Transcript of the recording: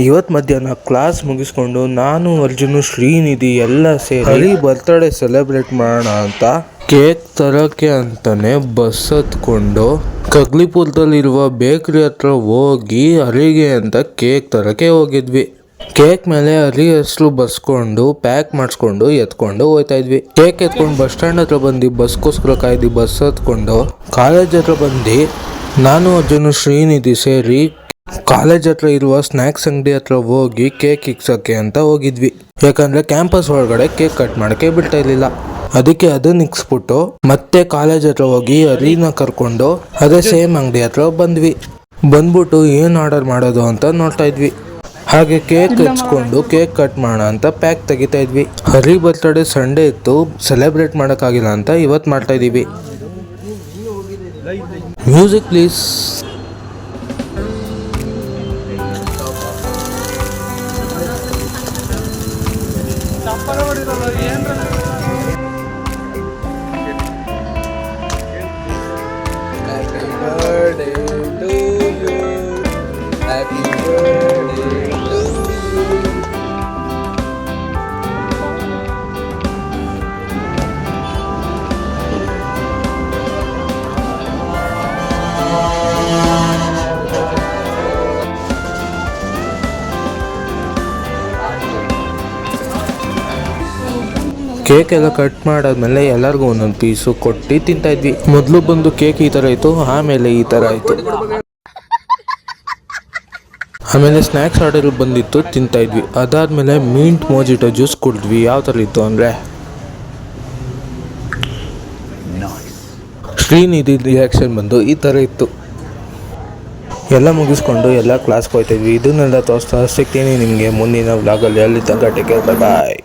ಇವತ್ತು ಮಧ್ಯಾಹ್ನ ಕ್ಲಾಸ್ ಮುಗಿಸ್ಕೊಂಡು ನಾನು ಅರ್ಜುನು ಶ್ರೀನಿಧಿ ಎಲ್ಲ ಸೇರಿ ಬರ್ತ್ಡೇ ಸೆಲೆಬ್ರೇಟ್ ಮಾಡೋಣ ಅಂತ ಕೇಕ್ ತರೋಕ್ಕೆ ಅಂತಾನೆ ಬಸ್ ಹತ್ಕೊಂಡು ಕಗ್ಲಿಪುರದಲ್ಲಿರುವ ಬೇಕ್ರಿ ಹತ್ರ ಹೋಗಿ ಹರಿಗೆ ಅಂತ ಕೇಕ್ ತರೋಕ್ಕೆ ಹೋಗಿದ್ವಿ. ಕೇಕ್ ಮೇಲೆ ಹರಿ ಹೆಸರು ಬಸ್ಕೊಂಡು ಪ್ಯಾಕ್ ಮಾಡಿಸ್ಕೊಂಡು ಎತ್ಕೊಂಡು ಹೋಗ್ತಾ ಇದ್ವಿ. ಕೇಕ್ ಎತ್ಕೊಂಡು ಬಸ್ ಸ್ಟ್ಯಾಂಡ್ ಹತ್ರ ಬಂದು ಬಸ್ಗೋಸ್ಕರ ಕಾಯ್ದು ಬಸ್ ಹತ್ಕೊಂಡು ಕಾಲೇಜ್ ಹತ್ರ ಬಂದು ನಾನು ಅರ್ಜುನು ಶ್ರೀನಿಧಿ ಸೇರಿ ಕಾಲೇಜ್ ಹತ್ರ ಇರುವ ಸ್ನ್ಯಾಕ್ಸ್ ಅಂಗಡಿ ಹತ್ರ ಹೋಗಿ ಕೇಕ್ ಇಕ್ಸೋಕ್ಕೆ ಅಂತ ಹೋಗಿದ್ವಿ. ಯಾಕಂದ್ರೆ ಕ್ಯಾಂಪಸ್ ಒಳಗಡೆ ಕೇಕ್ ಕಟ್ ಮಾಡೋಕ್ಕೆ ಬಿಡ್ತಾ ಇರ್ಲಿಲ್ಲ. ಅದಕ್ಕೆ ಅದನ್ನ ಇಕ್ಸ್ಬಿಟ್ಟು ಮತ್ತೆ ಕಾಲೇಜ್ ಹತ್ರ ಹೋಗಿ ಹರಿನ ಕರ್ಕೊಂಡು ಅದೇ ಸೇಮ್ ಅಂಗಡಿ ಹತ್ರ ಬಂದ್ಬಿಟ್ಟು ಏನು ಆರ್ಡರ್ ಮಾಡೋದು ಅಂತ ನೋಡ್ತಾ ಇದ್ವಿ. ಹಾಗೆ ಕೇಕ್ ಹಚ್ಕೊಂಡು ಕೇಕ್ ಕಟ್ ಮಾಡೋಣ ಅಂತ ಪ್ಯಾಕ್ ತೆಗಿತಾ ಇದ್ವಿ. ಹರಿ ಬರ್ತ್ಡೇ ಸಂಡೇ ಇತ್ತು, ಸೆಲೆಬ್ರೇಟ್ ಮಾಡೋಕ್ಕಾಗಿಲ್ಲ ಅಂತ ಇವತ್ತು ಮಾಡ್ತಾ ಇದೀವಿ. Music please. ಕೇಕ್ ಎಲ್ಲ ಕಟ್ ಮಾಡಾದ್ಮೇಲೆ ಎಲ್ಲರಿಗೂ ಒಂದೊಂದು ಪೀಸು ಕೊಟ್ಟು ತಿಂತಾ ಇದ್ವಿ. ಮೊದಲು ಬಂದು ಕೇಕ್ ಈ ಥರ ಇತ್ತು, ಆಮೇಲೆ ಈ ಥರ ಆಯಿತು. ಆಮೇಲೆ ಸ್ನ್ಯಾಕ್ಸ್ ಆರ್ಡರ್ ಬಂದಿತ್ತು, ತಿಂತಾ ಇದ್ವಿ. ಅದಾದಮೇಲೆ ಮಿಂಟ್ ಮೊಜಿಟೋ ಜ್ಯೂಸ್ ಕುಡಿದ್ವಿ. ಯಾವ ಥರ ಇತ್ತು ಅಂದರೆ ಶ್ರೀನಿಧಿ ರಿಯಾಕ್ಷನ್ ಬಂದು ಈ ಥರ ಇತ್ತು. ಎಲ್ಲ ಮುಗಿಸ್ಕೊಂಡು ಎಲ್ಲ ಕ್ಲಾಸ್ಗೆ ಹೋಗ್ತಾ ಇದ್ವಿ. ಇದನ್ನೆಲ್ಲ ತೋರಿಸ್ತಾ ಸಿಗ್ತೀನಿ ನಿಮಗೆ ಮುಂದಿನ ವ್ಲಾಗಲ್ಲಿ. ಅಲ್ಲಿ ತನಕ ಟೇಕ್ ಕೇರ್, ಬಾಯ್.